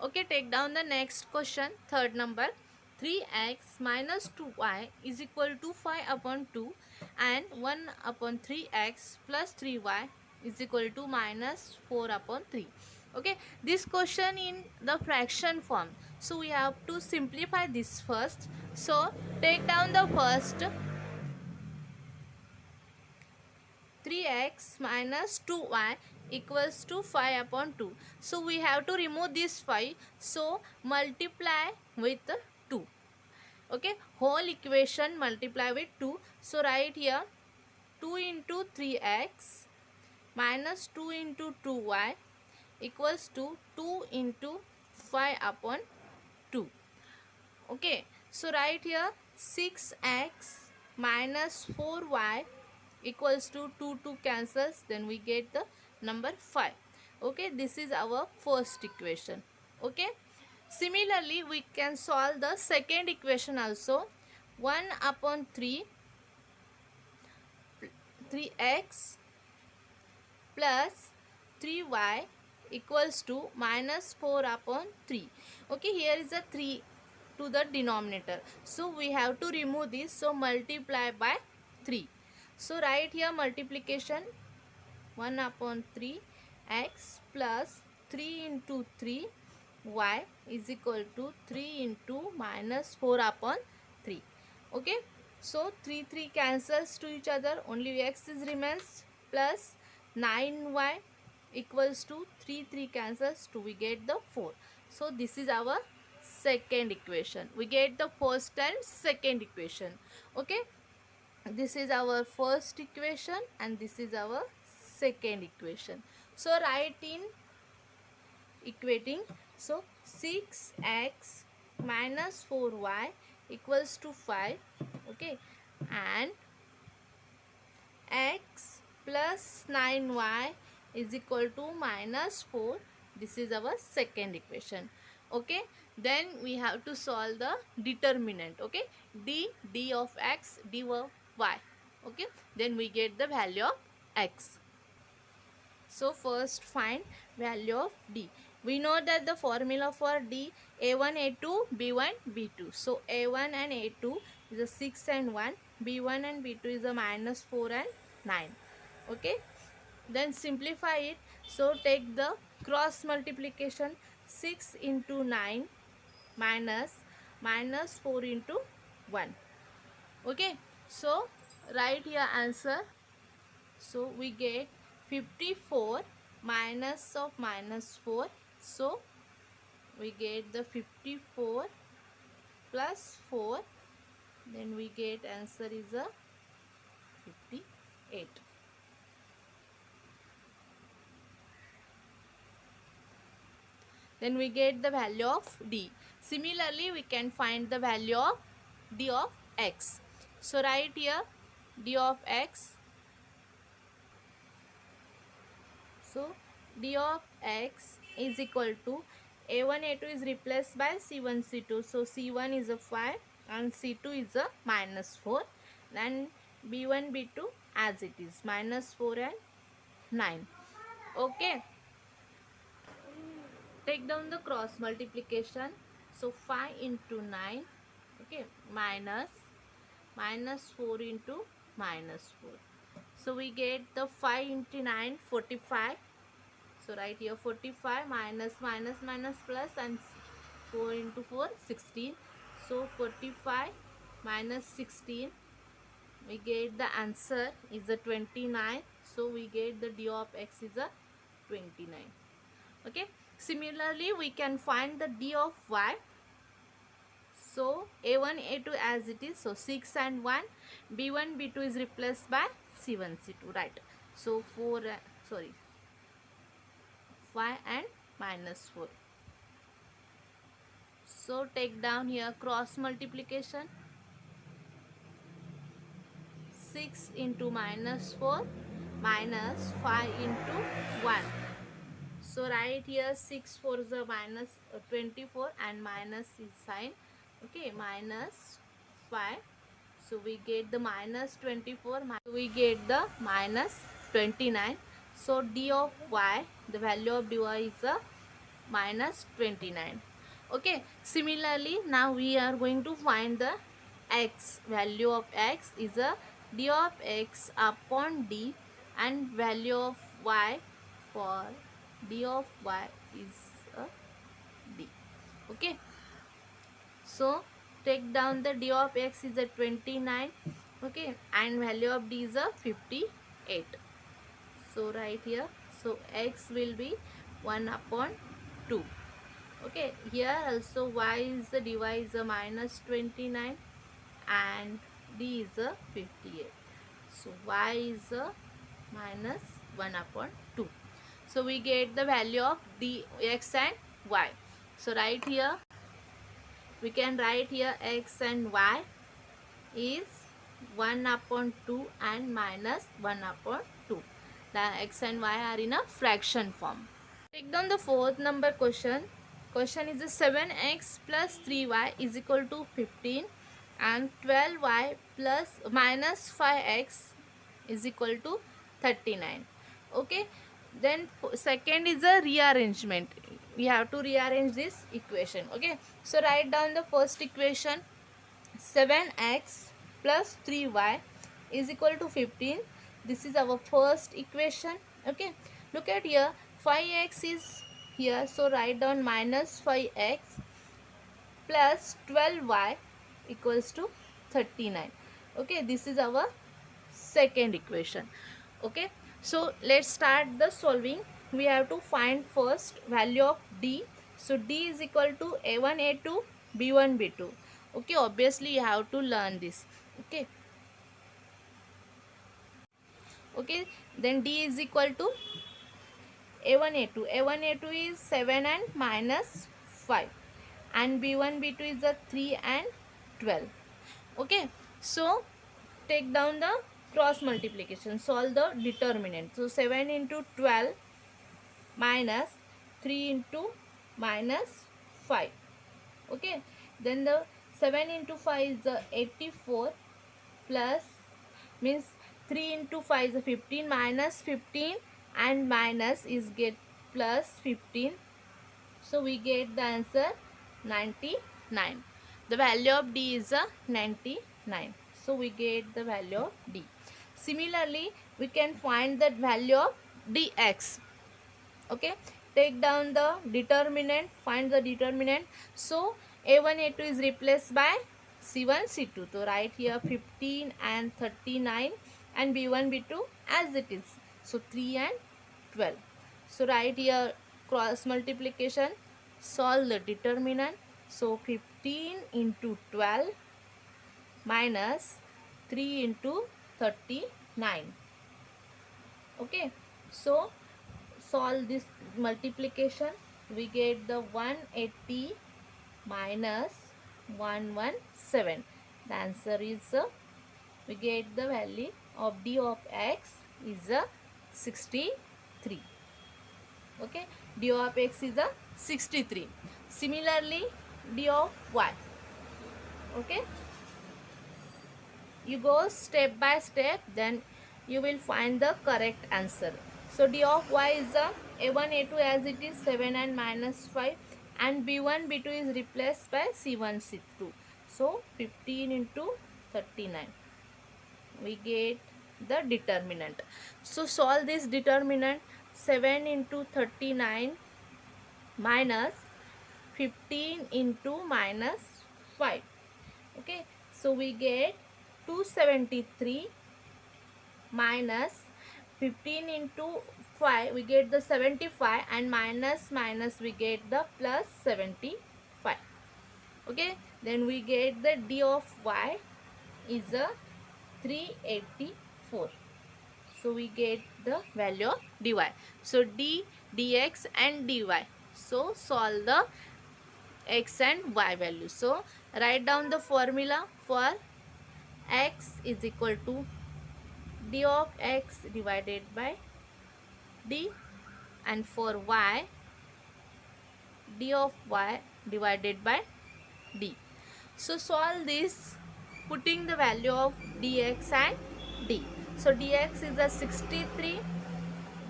Okay, take down the next question, third number. 3x minus 2y is equal to 5 upon 2 and 1 upon 3x plus 3y is equal to minus 4 upon 3. Okay, this question in the fraction form. So we have to simplify this first. So take down the first 3x minus 2y equals to 5 upon 2. So we have to remove this 5. So multiply with 2. Okay, whole equation multiply with 2. So write here 2 into 3x minus 2 into 2y equals to 2 into 5 upon 2. Okay, so write here 6x minus 4y equals to 2 cancels, then we get the number 5. Okay, this is our first equation. Okay, similarly we can solve the second equation also. 1 upon 3x plus 3y equals to minus 4 upon 3. Okay, here is a 3 to the denominator, so we have to remove this, so multiply by 3. So write here multiplication 1 upon 3 x plus 3 into 3 y is equal to 3 into minus 4 upon 3. Okay, so 3 cancels to each other, only x is remains plus 9y equals to 3 cancels to we get the 4. So this is our second equation. We get the first and second equation. Okay, this is our first equation and this is our second equation. So write in equating. So 6x minus 4y equals to 5. Okay, and x plus 9y is equal to minus 4. This is our second equation. Okay, then we have to solve the determinant. Okay, d of x, d of y. Okay, then we get the value of x. So first find value of d. We know that the formula for d, a1 a2 b1 b2. So a1 and a2 is a 6 and 1, b1 and b2 is a minus 4 and 9. Okay, then simplify it. So take the cross multiplication, 6 into 9 minus 4 into 1. Okay, so write your answer. So we get 54 minus of minus 4. So we get the 54 plus 4. Then we get answer is a 58. Then we get the value of d. Similarly, we can find the value of d of x. So write here d of x. So d of x is equal to a1 a2 is replaced by c1 c2. So c1 is a 5 and c2 is a minus 4. Then b1 b2 as it is minus 4 and 9. Okay, take down the cross multiplication. So 5 into 9. Okay, minus 4 into minus 4. So we get the 5 into 9 45. So write here 45 minus plus and 4 into 4 16. So 45 minus 16, we get the answer is a 29. So we get the d of x is a 29. Okay, similarly we can find the d of y. So a1 a2 as it is, so 6 and 1, b1 b2 is replaced by c1 c2, right? So 5 and minus 4. So take down here cross multiplication, 6 into minus 4 minus 5 into 1. So write here 6 4 is a minus 24 and minus is sign. Okay, minus 5. So we get the minus 24, we get the minus 29. So d of y, the value of dy is a minus 29. Okay, similarly now we are going to find the x. Value of x is a d of x upon d, and value of y for d of y is a d. Okay, so take down the d of x is a 29. Okay, and value of d is a 58. So right here, so x will be 1 upon 2. Okay, here also y is the dy is a minus 29 and d is a 58. So y is a minus 1 upon 2. So we get the value of d, x and y. So right here, we can write here x and y is 1 upon 2 and minus 1 upon 2. The x and y are in a fraction form. Take down the fourth number question. Question is 7x plus 3y is equal to 15 and 12y plus minus 5x is equal to 39. Okay, then second is a rearrangement. We have to rearrange this equation. Okay, so write down the first equation. 7x plus 3y is equal to 15. This is our first equation. Okay, look at here, 5x is here, so write down minus 5x plus 12y equals to 39. Okay, this is our second equation. Okay, so let's start the solving. We have to find first value of d. So d is equal to a1 a2 b1 b2. Okay, obviously you have to learn this. Okay, okay, then d is equal to a1 a2. a1 a2 is 7 and minus 5, and b1 b2 is a 3 and 12. Okay, so take down the cross multiplication, solve the determinant. So 7 into 12 minus 3 into minus 5. Okay, then the 7 into 5 is 84 plus, means 3 into 5 is 15 minus 15 and minus is get plus 15. So we get the answer 99. The value of d is 99. So we get the value of d. Similarly, we can find the value of dx. Okay, take down the determinant, find the determinant. So a1 a2 is replaced by c1 c2. So write here 15 and 39 and b1 b2 as it is. So 3 and 12. So write here cross multiplication, solve the determinant. So 15 into 12 minus 3 into 39. Okay, so solve this multiplication. We get the 180 minus 117. The answer is we get the value of d of x is 63. Okay, d of x is 63. Similarly, d of y. Okay, you go step by step, then you will find the correct answer. So d of y is a1 a2 as it is 7 and minus 5, and b1 b2 is replaced by c1 c2. So 15 into 39. We get the determinant. So solve this determinant. 7 into 39 minus 15 into minus 5. Okay, so we get 273 minus 15 into 5, we get the 75, and minus we get the plus 75. Okay, then we get the d of y is 384. So we get the value of dy. So d, dx and dy. So solve the x and y value. So write down the formula for x is equal to d of x divided by d, and for y, d of y divided by d. So solve this putting the value of dx and d. So dx is a 63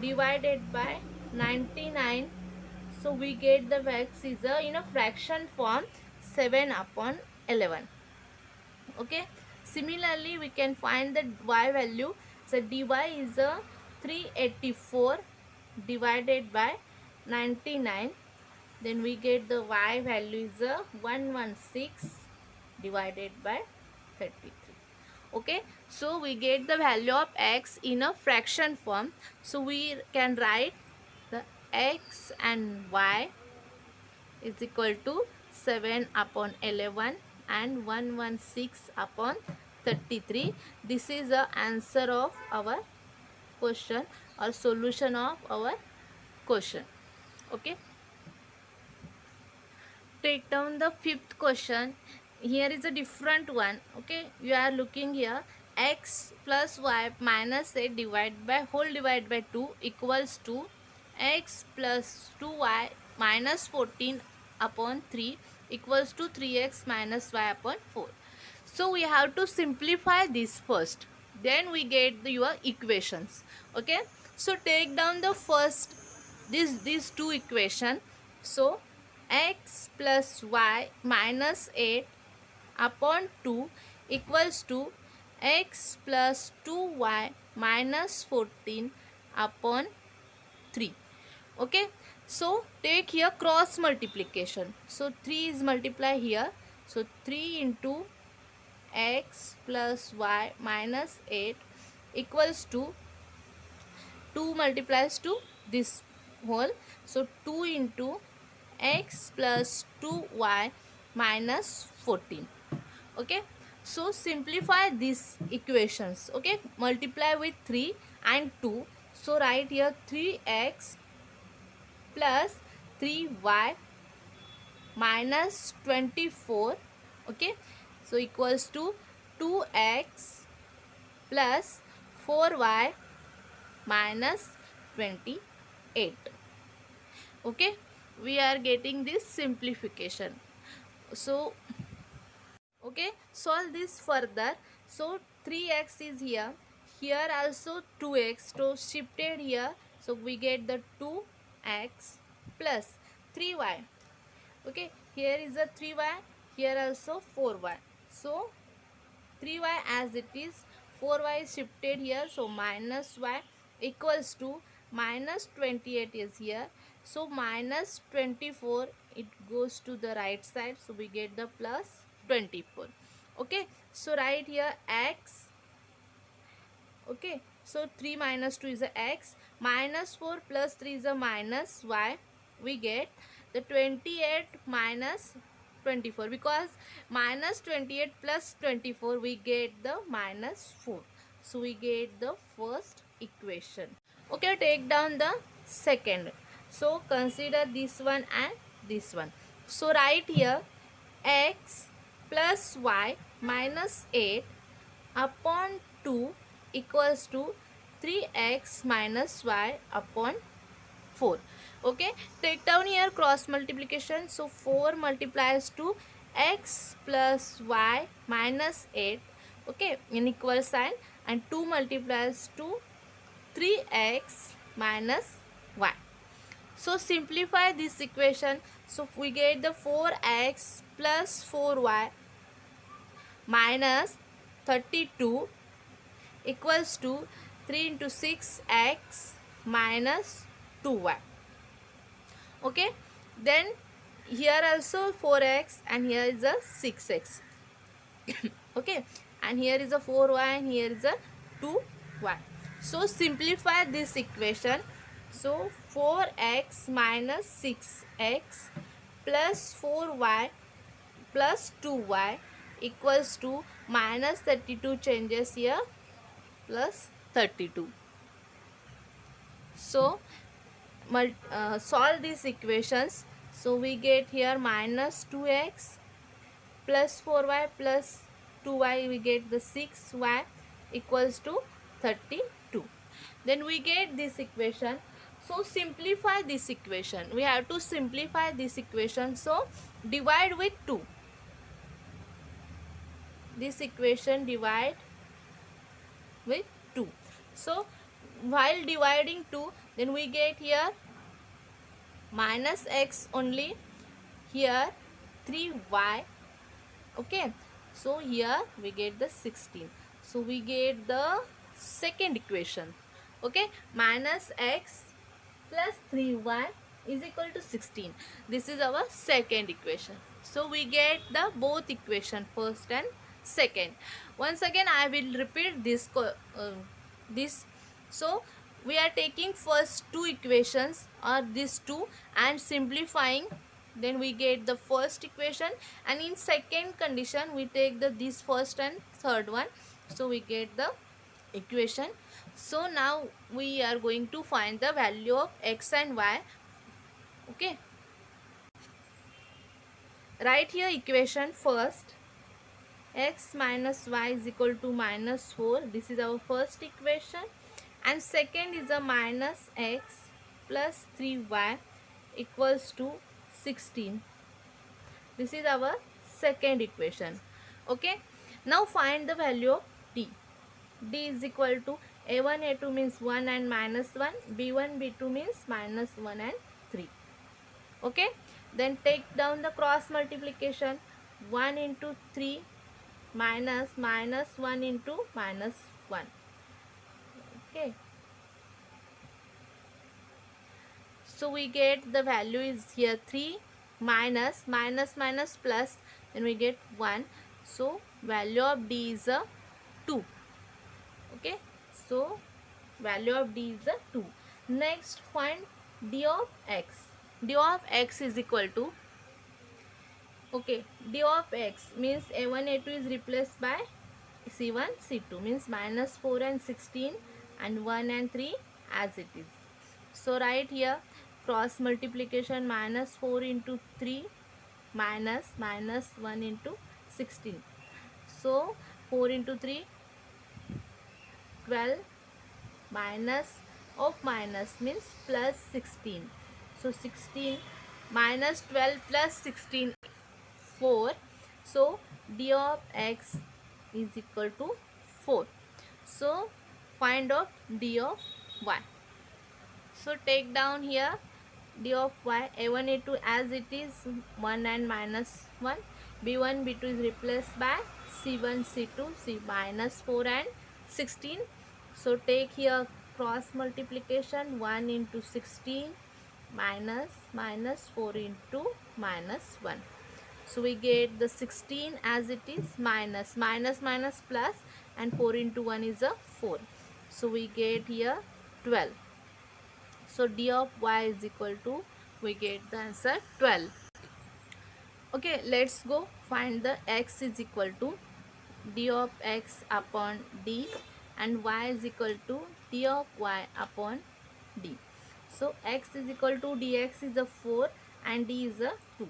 divided by 99. So we get the x is in a fraction form 7 upon 11. Okay, similarly we can find the y value. So dy is 384 divided by 99. Then we get the y value is 116 divided by 33. Okay, so we get the value of x in a fraction form. So we can write the x and y is equal to 7 upon 11 and 116 upon 33. This is the answer of our question or solution of our question. Okay, take down the fifth question. Here is a different one. Okay, you are looking here, x plus y minus 8 divided by whole divided by 2 equals to x plus 2y minus 14 upon 3 equals to 3x minus y upon 4. So we have to simplify this first, then we get your equations. Okay, so take down the first these two equation. So x plus y minus 8 upon 2 equals to x plus 2y minus 14 upon 3. Okay, so take here cross multiplication. So 3 is multiply here. So 3 into x plus y minus 8 equals to 2 multiplies to this whole. So 2 into x plus 2y minus 14. Okay, so simplify these equations. Okay, multiply with 3 and 2. So write here 3x plus 3y minus 24. Okay, so equals to 2x plus 4y minus 28. Okay, we are getting this simplification. So okay, solve this further. So 3x is here, here also 2x, so shifted here. So we get the 2x plus 3y. Okay, here is a 3y, here also 4y. So 3y as it is, 4y is shifted here, so minus y equals to minus 28 is here. So minus 24, it goes to the right side, so we get the plus 24. Okay, so write here x. Okay, so 3 minus 2 is a x, minus 4 plus 3 is a minus y. We get the 28 minus 24, because minus 28 plus 24 we get the minus 4. So we get the first equation. Okay, take down the second. So consider this one and this one. So write here x plus y minus 8 upon 2 equals to 3x minus y upon 4. Okay, take down here cross multiplication. So 4 multiplies to x plus y minus 8. Okay, in equal sign, and 2 multiplies to 3x minus y. So simplify this equation. So we get the 4x plus 4y minus 32 equals to 3 into 6x minus 2y. Okay, then here also 4x and here is a 6x. Okay, and here is a 4y and here is a 2y. So simplify this equation. So 4x minus 6x plus 4y plus 2y equals to minus 32 changes here plus 32. So solve these equations. So we get here minus 2x plus 4y plus 2y, we get the 6y equals to 32. Then we get this equation. So simplify this equation. We have to simplify this equation. So divide with 2. This equation divide with 2. So while dividing 2, then we get here minus x only, here 3y. Okay, so here we get the 16. So we get the second equation. Okay, minus x plus 3y is equal to 16. This is our second equation. So we get the both equation, first and second. Once again I will repeat this. So we are taking first two equations or these two and simplifying, then we get the first equation, and in second condition we take the this first and third one, so we get the equation. So now we are going to find the value of x and y. Okay, write here equation first. X minus y is equal to minus 4. This is our first equation. And second is a minus x plus 3y equals to 16. This is our second equation. Okay. Now find the value of d. D is equal to a1 a2 means 1 and minus 1. b1 b2 means minus 1 and 3. Okay. Then take down the cross multiplication. 1 into 3 minus minus 1 into minus 1. Okay. So we get the value is here 3 minus minus plus, then we get 1. So value of d is a 2. Okay, so value of d is a 2. Next find d of x. D of x is equal to, okay, d of x means a1 a2 is replaced by c1 c2 means minus 4 and 16 and 1 and 3 as it is. So write here cross multiplication, minus 4 into 3 minus minus 1 into 16. So 4 into 3 12 minus of minus means plus 16. So 16 minus 12 plus 16 4. So d of x is equal to 4. So find out d of y. So take down here d of y, a1 a2 as it is 1 and minus 1. b1 b2 is replaced by c1 c2 c minus 4 and 16. So take here cross multiplication, 1 into 16 minus minus 4 into minus 1. So we get the 16 as it is, minus minus plus, and 4 into 1 is a 4. So we get here 12. So d of y is equal to, we get the answer 12. Okay, let's go find the x is equal to d of x upon d and y is equal to d of y upon d. So x is equal to dx is a 4 and d is a 2.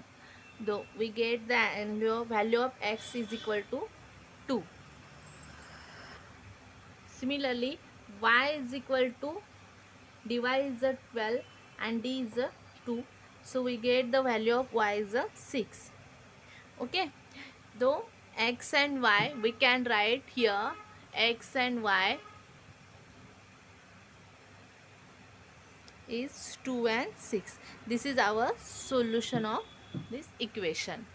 Though we get the value of x is equal to 2. Similarly, y is equal to dy is a 12 and d is a 2. So we get the value of y is a 6. Okay. Though x and y, we can write here x and y is 2 and 6. This is our solution of this equation.